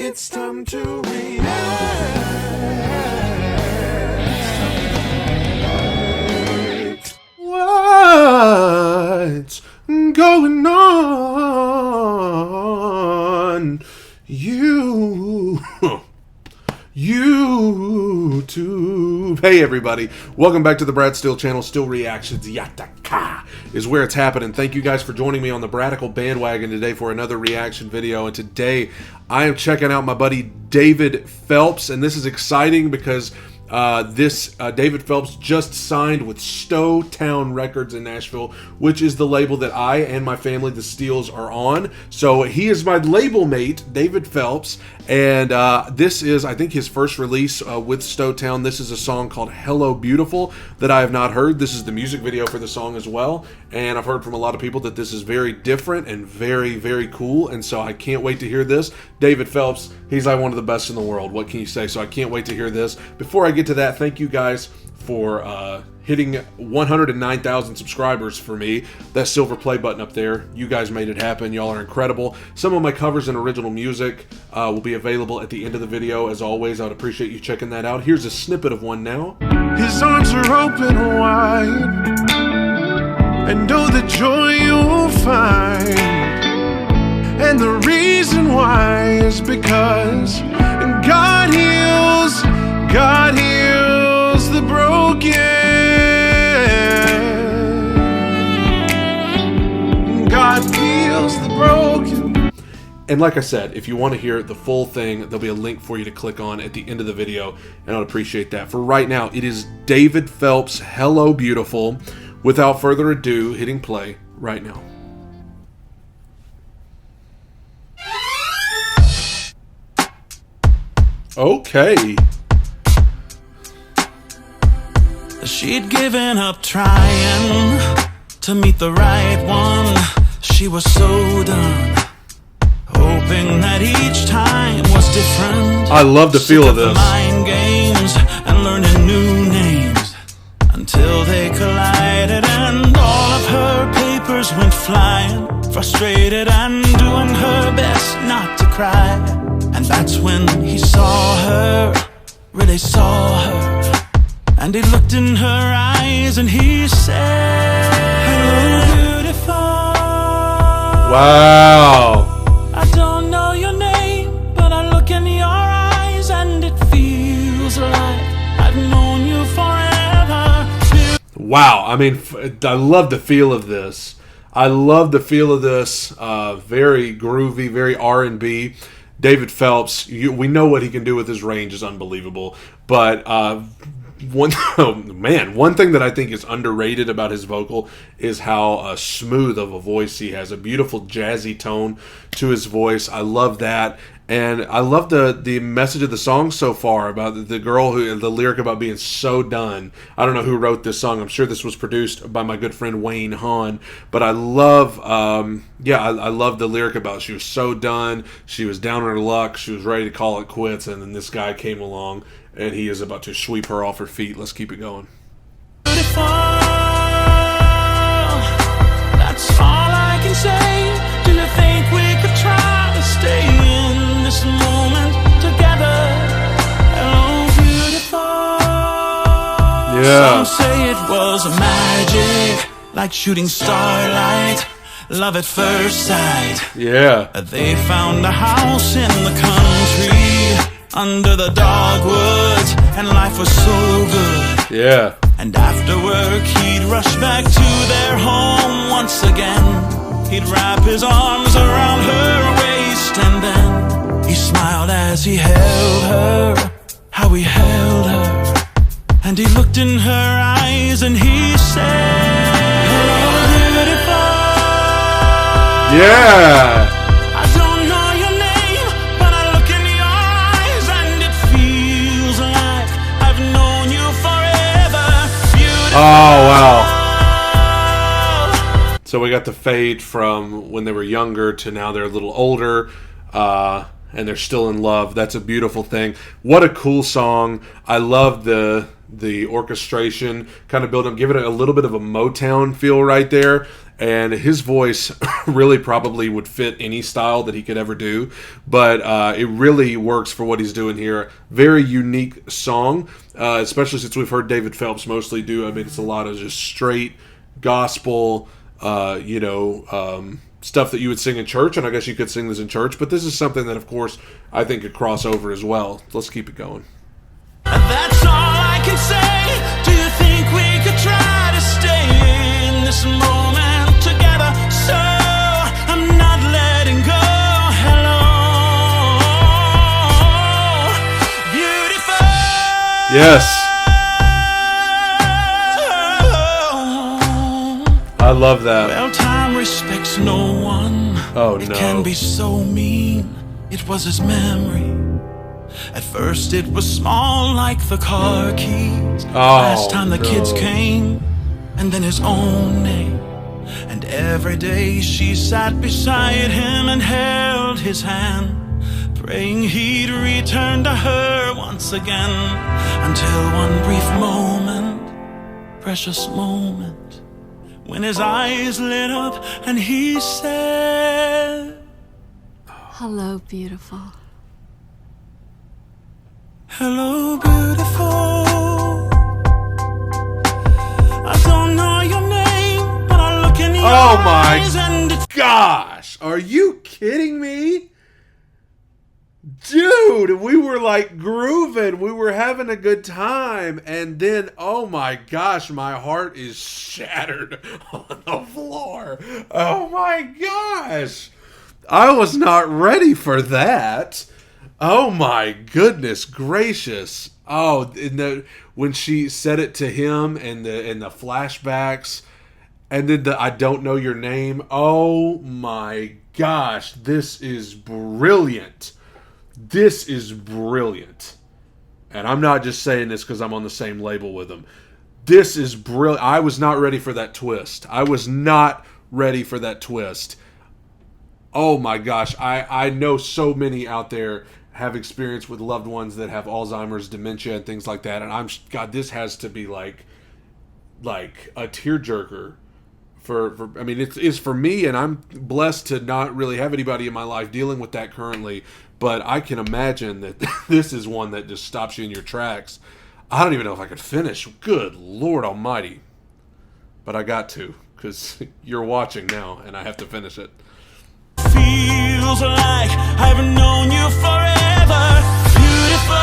It's time to react. What's going on? YouTube. Hey everybody, welcome back to the Brad Steele channel. Steele Reactions Yataka is where it's happening. Thank you guys for joining me on the Bradical bandwagon today for another reaction video. And today I am checking out my buddy David Phelps, and this is exciting because David Phelps just signed with Stowtown Records in Nashville, which is the label that I and my family, the Steeles, are on. So he is my label mate, David Phelps, and this is, I think, his first release with Stowtown. This is a song called Hello Beautiful that I have not heard. This is the music video for the song as well, and I've heard from a lot of people that this is very different and very, very cool, and so I can't wait to hear this. David Phelps, he's like one of the best in the world. What can you say? So I can't wait to hear this. Before I get to that, thank you guys for hitting 109,000 subscribers for me. That silver play button up there, you guys made it happen. Y'all are incredible. Some of my covers and original music will be available at the end of the video. As always, I would appreciate you checking that out. Here's a snippet of one now. His arms are open wide, and oh, the joy you'll find. And the reason why is because God heals the broken. God heals the broken. And like I said, if you want to hear the full thing, there'll be a link for you to click on at the end of the video, and I'd appreciate that. For right now, it is David Phelps, Hello Beautiful. Without further ado, hitting play right now. Okay. She'd given up trying to meet the right one. She was so done, hoping that each time was different. I love the feel of this. Mind games and learning new names until they collided, and all of her papers went flying, frustrated and doing her best not to cry. And that's when he saw her, really saw her. And he looked in her eyes and he said, hello, beautiful. Wow. I don't know your name, but I look in your eyes and it feels like I've known you forever. Wow. I mean, I love the feel of this. I love the feel of this. Very groovy, very R&B. David Phelps, we know what he can do with his range is unbelievable. But one thing that I think is underrated about his vocal is how smooth of a voice he has. A beautiful jazzy tone to his voice. I love that. And I love the message of the song so far about the girl the lyric about being so done. I don't know who wrote this song. I'm sure this was produced by my good friend Wayne Hahn. But I love, I love the lyric about she was so done. She was down on her luck. She was ready to call it quits. And then this guy came along and he is about to sweep her off her feet. Let's keep it going. Beautiful, that's all I can say. Do you think we could try to stay in this moment together? Hello, beautiful. Yeah. Some say it was magic, like shooting starlight, love at first sight. Yeah. They found a house in the country under the dogwoods, and life was so good. Yeah. And after work he'd rush back to their home once again. He'd wrap his arms around her waist, and then he smiled as he held her, how he held her. And he looked in her eyes and he said, hello, beautiful. Yeah. I don't know your name, but I look in your eyes and it feels like I've known you forever. Beautiful. Oh, wow. So we got the fade from when they were younger to now they're a little older, and they're still in love. That's a beautiful thing. What a cool song. I love the the orchestration, kind of build up, give it a little bit of a Motown feel right there. And his voice really probably would fit any style that he could ever do, but it really works for what he's doing here. Very unique song, especially since we've heard David Phelps mostly do. I mean, it's a lot of just straight gospel, stuff that you would sing in church, and I guess you could sing this in church, but this is something that, of course, I think could cross over as well. Let's keep it going. That's all I can say. Do you think we could try to stay in this moment together? So I'm not letting go. Hello, beautiful. Yes. I love that. Well, time respects no one. Oh, it no. can be so mean. It was his memory. At first it was small like the car keys. Last time the kids came. And then his own name. And every day she sat beside him and held his hand, praying he'd return to her once again. Until one brief moment, precious moment, when his eyes lit up and he said, Hello, beautiful. hello, beautiful. I don't know your name, but I look in your Oh my eyes and it's gosh, are you kidding me? Dude, we were like grooving, we were having a good time, and then, oh my gosh, my heart is shattered on the floor. Oh my gosh, I was not ready for that. Oh my goodness gracious. Oh, when she said it to him and the flashbacks, and then the I don't know your name. Oh my gosh, this is brilliant. This is brilliant. And I'm not just saying this because I'm on the same label with him. This is brilliant. I was not ready for that twist. I was not ready for that twist. Oh my gosh. I know so many out there have experience with loved ones that have Alzheimer's, dementia, and things like that. And God, this has to be like a tearjerker. I mean, it's for me, and I'm blessed to not really have anybody in my life dealing with that currently. But I can imagine that this is one that just stops you in your tracks. I don't even know if I could finish. Good Lord Almighty. But I got to, because you're watching now, and I have to finish it. feels like I've known you forever. Beautiful.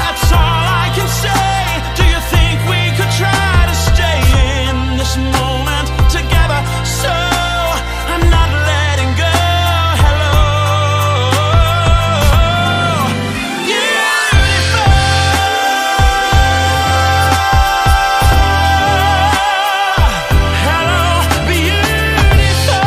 That's all I can say. Do you think we could try to stay in this moment together? So I'm not letting go. Hello, beautiful. Hello, beautiful.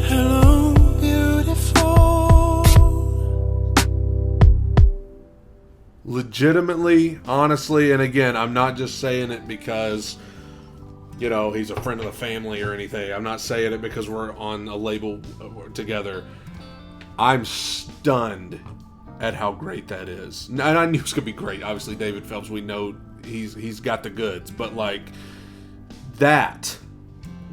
Hello, beautiful. Legitimately, honestly, and again, I'm not just saying it because, you know, he's a friend of the family or anything. I'm not saying it because we're on a label together. I'm stunned at how great that is. And I knew it was going to be great. Obviously, David Phelps, we know he's got the goods. But, like, that,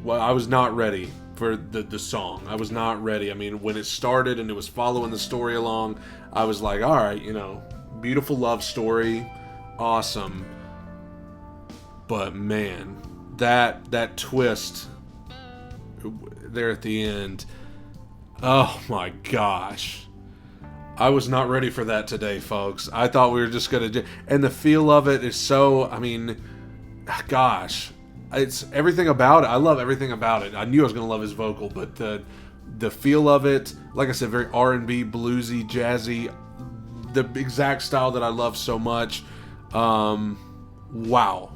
well, I was not ready for the song. I was not ready. I mean, when it started and it was following the story along, I was like, all right, you know, beautiful love story, awesome. But man, that twist there at the end, oh my gosh. I was not ready for that today, folks. I thought we were just going to do... And the feel of it is so... I mean, gosh. It's everything about it. I love everything about it. I knew I was going to love his vocal, but the feel of it, like I said, very R&B, bluesy, jazzy. The exact style that I love so much. Wow.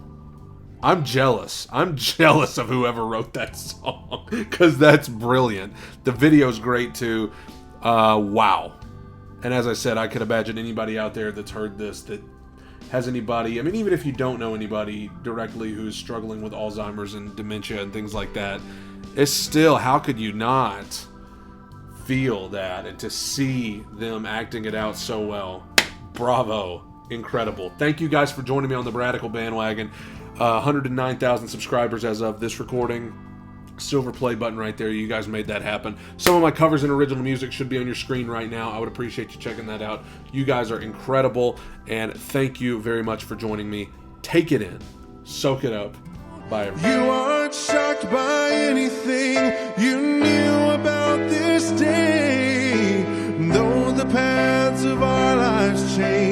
I'm jealous. I'm jealous of whoever wrote that song, because that's brilliant. The video's great too. Wow. And as I said, I could imagine anybody out there that's heard this, that has anybody, I mean, even if you don't know anybody directly who's struggling with Alzheimer's and dementia and things like that, it's still, how could you not feel that and to see them acting it out so well? Bravo. Incredible. Thank you guys for joining me on the Radical bandwagon. 109,000 subscribers as of this recording. Silver play button right there. You guys made that happen. Some of my covers and original music should be on your screen right now. I would appreciate you checking that out. You guys are incredible, and thank you very much for joining me. Take it in. Soak it up. Bye, everybody. You aren't shocked by anything you knew about this day, though the paths of our lives change.